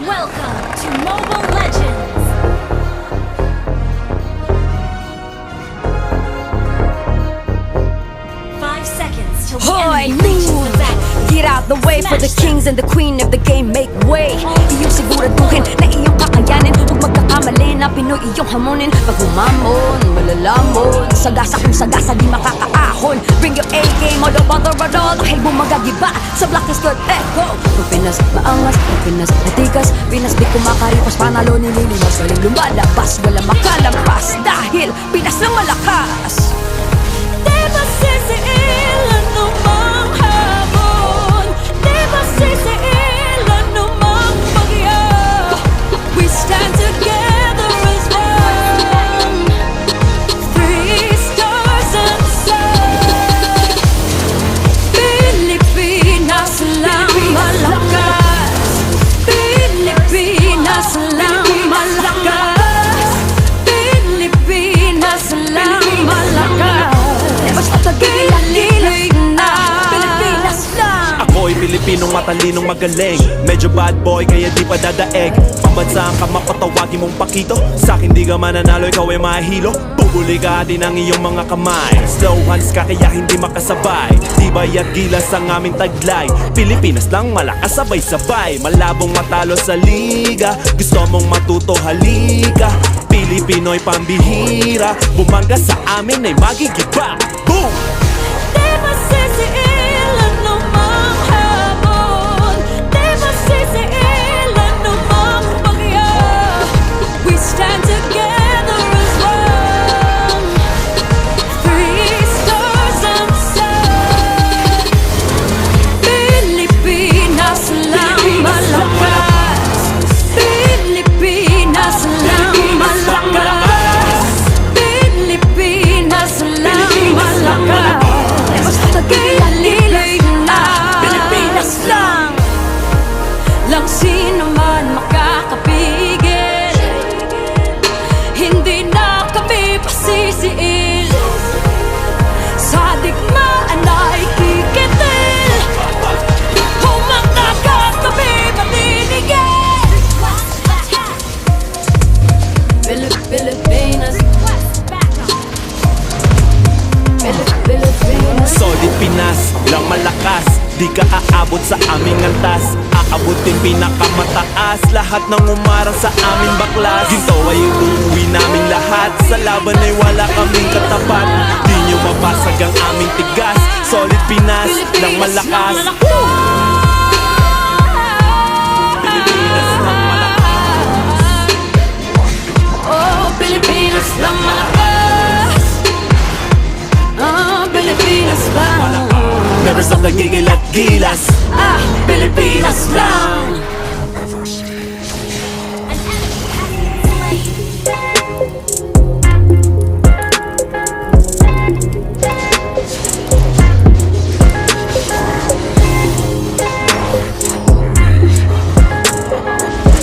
Welcome to Mobile Legends! Five seconds till the Hoy, enemy reaches the move! battlefield. Get out the way for the Smash kings and the queen of the game. Make way. Iyong siguraduhin na iyong kakayanin. Huwag magkakamali na Pinoy iyong hamunin. Pag humamon, malalamon. Sagasa kung sagasa di makakaahon. Bring your A-game, modo bother rodol. Dahil bumagagiba sa Black Skirt Echo. Kung Pinas maangas, kung Pinas matikas. Pinas di kumakaripas, panalo nililimas. Walang lumalabas, walang makalampas. Dahil Pinas lang malakas. Di ba sisiil anumang hamon? Di ba sisiil anumang bagyo? We stand together as one. Three stars and sun. Pilipinas lang malakas. Pilipinas lang malakas. Pilipinas lang malakas. Basta tagililig na Pilipinas lang. Ako'y Pilipinong matalinong magaling. Medyo bad boy kaya di pa dadaeg. Pambansaan ka mapatawagin mong pakito. Sa'kin di ka mananalo, ikaw ay mahilo. Bubuli ka din ang iyong mga kamay. Slow hands ka kaya hindi makasabay. Tibay at gilas ang aming taglay. Pilipinas lang malakas sabay-sabay. Malabong matalo sa liga. Gusto mong matuto halika. Pilipino'y pambihira. Bumangga sa amin ay magigiba. Boom! Di ba sisiil anumang hamon? Di ba sisiil anumang bagyo? We stand together as one. Three stars and sun. Pilipinas lang malakas. Pilipinas lang malakas. Pilipinas lang malakas. Basta tagililig na Pilipinas lang. Lang sino man makakapigil. Hindi na kami pasisiil. Sa digmaan ay kikitil. Humangkakat kami maninigil. Pilipinas, Pilipinas. Solid Pinas, lang malakas. Di ka aabot sa aming antas. Aabutin pinakamataas. Lahat ng umarang sa aming baklas. Ginto ay uuwi namin lahat. Sa laban ay wala kaming katapat. Di nyo mabasag ang aming tigas. Solid Pinas, lang malakas. Pilipinas lang malakas. Oh, Pilipinas lang malakas. Ah, Pilipinas lang. Meron sa nagigil at gilas. Ah, Pilipinas lang.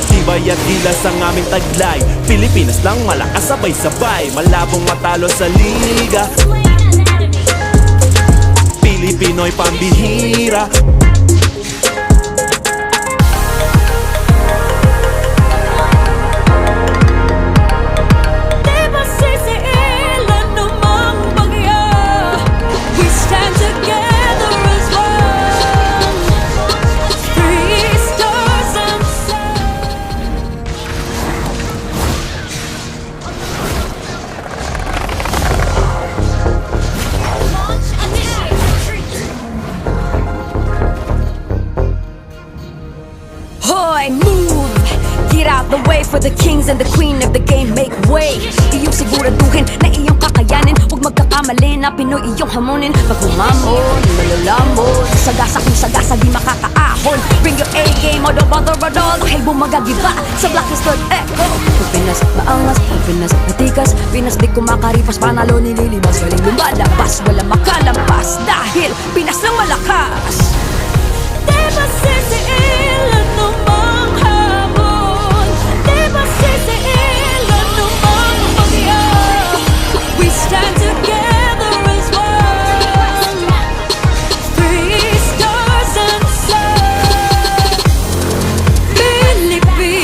Tibay at gilas ang aming taglay. Pilipinas lang malakas sabay-sabay. Malabong matalo sa liga. Pilipino'y pambihira. Di ba sisiil anumang bagyo? We stand together as one. Three stars and sun. Hoy, move! Get out the way for the kings and the queen of the game. Make way. Iyong siguraduhin na iyong kakayanin. Huwag magkakamali na Pinoy iyong hamunin. Pag humamon, malalamon. Sagasa kung sagasa di makakaahon. Bring your A-game, modo bother rodol. Dahil bumagagiba sa Black Skirt Echo. Kung Pinas maangas, kung Pinas matikas. Pinas di kumakaripas, panalo nililimas. Walang lumalabas, walang makalampas. Dahil Pinas lang malakas. Di ba sisiil anumang hamon? Di ba sisiil anumang bagyo? We stand together as one. Three stars and sun. Pilipinas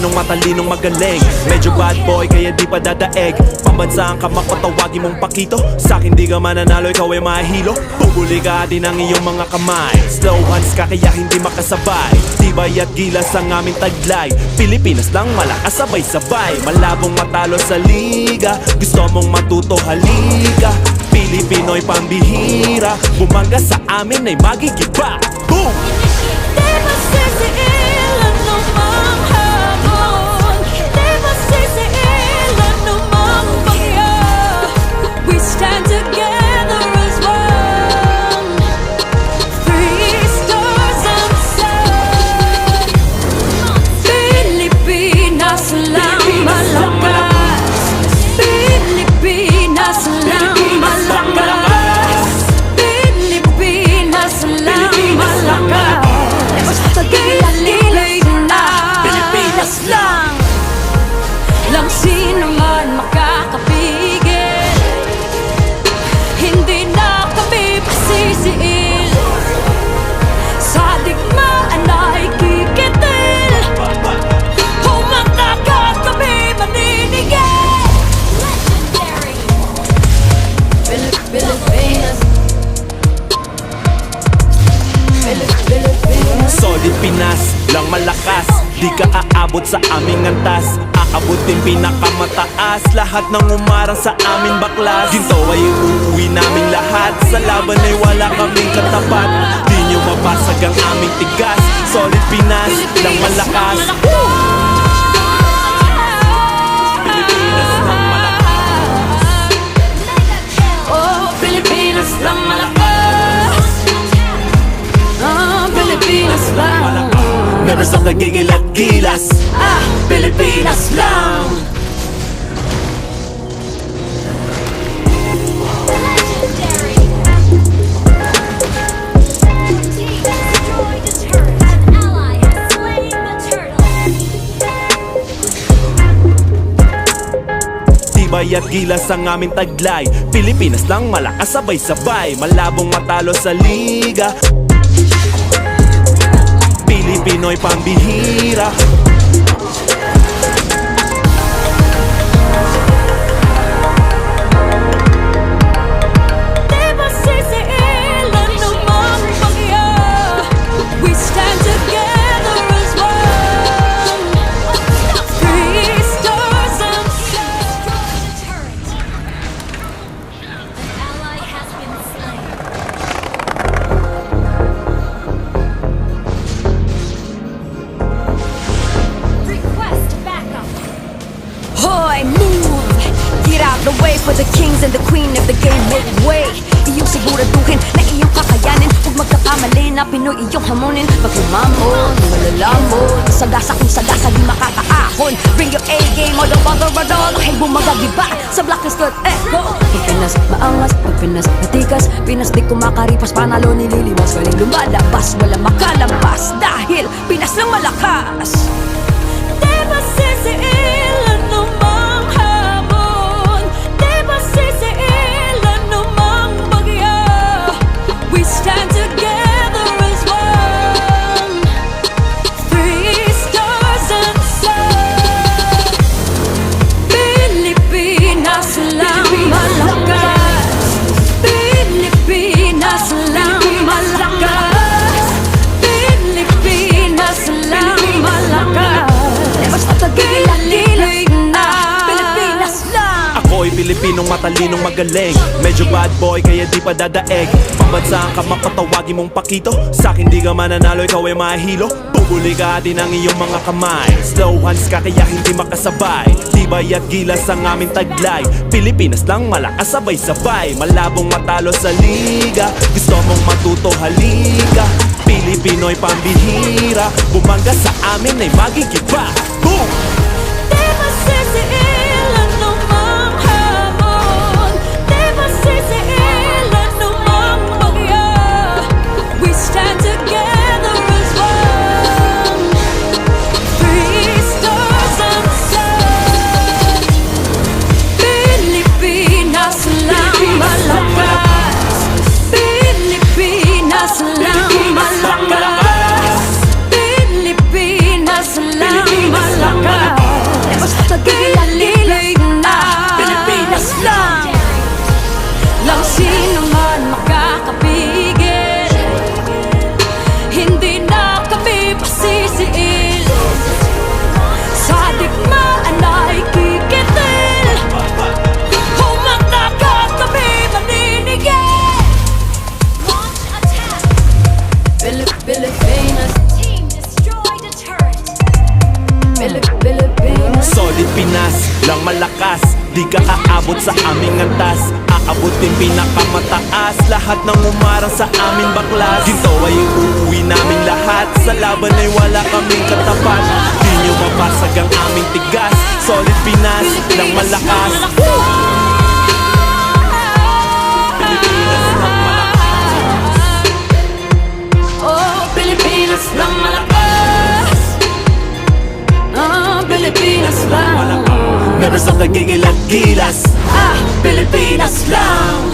Pilipinong matalinong magaling. Medyo bad boy kaya di pa dadaig. Pambansaan ka mapatawagin mong pakito. Sa'kin di ka mananalo, ikaw ay mahilo. Bubuli ka din ang iyong mga kamay. Slow hands ka kaya hindi makasabay. Tibay at gilas ang aming taglay. Pilipinas lang malakas sabay-sabay. Malabong matalo sa liga. Gusto mong matuto halika. Pilipino'y pambihira. Bumangga sa amin ay magigiba. Boom! Di ba sisiilan namang hamon? Di ba sisiilan namang bagyo? We stand together as one. Three stars and sun. Pilipinas lang malakas. Pilipinas lang malakas. Pilipinas lang malakas. Pilipinas lang. Lang sino man makakapigil. Hindi na kami pasisiil. Sa digmaan ay kikitil. Humatakat kami maninigil. Legendary. Pilipinas. Solid Pinas, lang malakas. Di ka aabot sa aming antas. Aabutin pinakamataas. Lahat ng umarang sa aming baklas. Ginto ay uuwi namin lahat. Sa laban ay wala kaming katapat. Di nyo mabasag ang aming tigas. Solid Pinas, lang malakas. Pilipinas lang malakas. Oh, Pilipinas lang malakas. Ah, Pilipinas lang. Meron sa nagigil at gilas. Pilipinas lang. Legendary. Team has destroyed the turret. An ally has slain the turtle. Tibay at gilas ang aming taglay. Pilipinas lang malakas sabay-sabay. Malabong matalo sa liga. Pilipino'y pambihira. Di ba sisiilan namang bagyo? We stand together as one. Three stars and destroy the turret. An ally has been slain. Request backup. Hoy, move! Get out the way for the kings and the queen of the game. Make way! Iyong siguraduhin na iyong kakayanin. Huwag magkakamali na Pinoy iyong hamunin. Pag humamon, malalamon. Sagasa kung sagasa di makakaahon. Bring your A-game, all the bother at all. Dahil bumagagiba sa Black and Skirt Echo. Pag Pinas maangas, pag Pinas matikas. Pinas di kumakaripas, panalo nililimas. Walang lumalabas, walang makalampas. Dahil Pinas lang malakas. Di ba sisiilan namang hamon? Di ba sisiilan namang bagyo? We stand together as one. Three stars and sun. Pilipinas lang malakas. Pilipinas lang malakas. Pilipinas lang malakas. Basta tagilan-lilig na. Pilipinas lang. Ako'y Pilipinong matalinong magaling. Medyo bad boy kaya di pa dadaig. Pambansaan ka mapatawagin mong pakito. Sa'kin di ka mananalo, ikaw ay mahilo. Bubuli ka din ang iyong mga kamay. Slow hands ka kaya hindi makasabay. Tibay at gilas ang aming taglay. Pilipinas lang malakas sabay-sabay. Malabong matalo sa liga. Gusto mong matuto halika. Pilipino'y pambihira. Bumangga sa amin ay magigiba. Boom! Di ba sisiilan namang hamon? Di ba sisiilan namang bagyo? We stand together as one. Three stars and sun. Pilipinas lang malakas. Pilipinas lang malakas. Pilipinas lang malakas. Pilipinas, Team destroyed a turret. Pilipinas. Solid Pinas, lang malakas. Di ka aabot sa aming antas. Aabutin pinakamataas. Lahat ng umarang sa aming baklas. Ginto ay uuwi naming lahat. Sa laban ay wala kaming katapat. Di nyo mapasag ang aming tigas. Solid Pinas, lang malakas. Pilipinas, lang malakas. Oh, Pilipinas lang malakas. Ah, Pilipinas lang. Meron sa kagigilat-gilas. Ah, Pilipinas lang.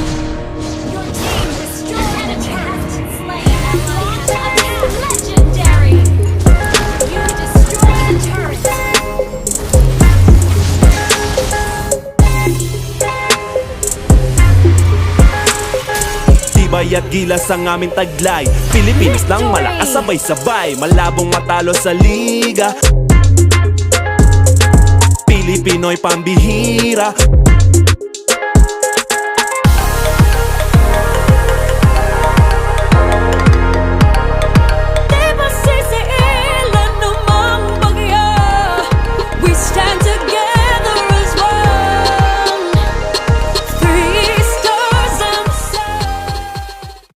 Your team destroyed a turret. Slain ally has attacked. Legendary. You destroyed a turret. Tibay at gilas ang aming taglay. Pilipinas lang malakas, sabay-sabay. Malabong matalo sa liga. Pilipino'y pambihira.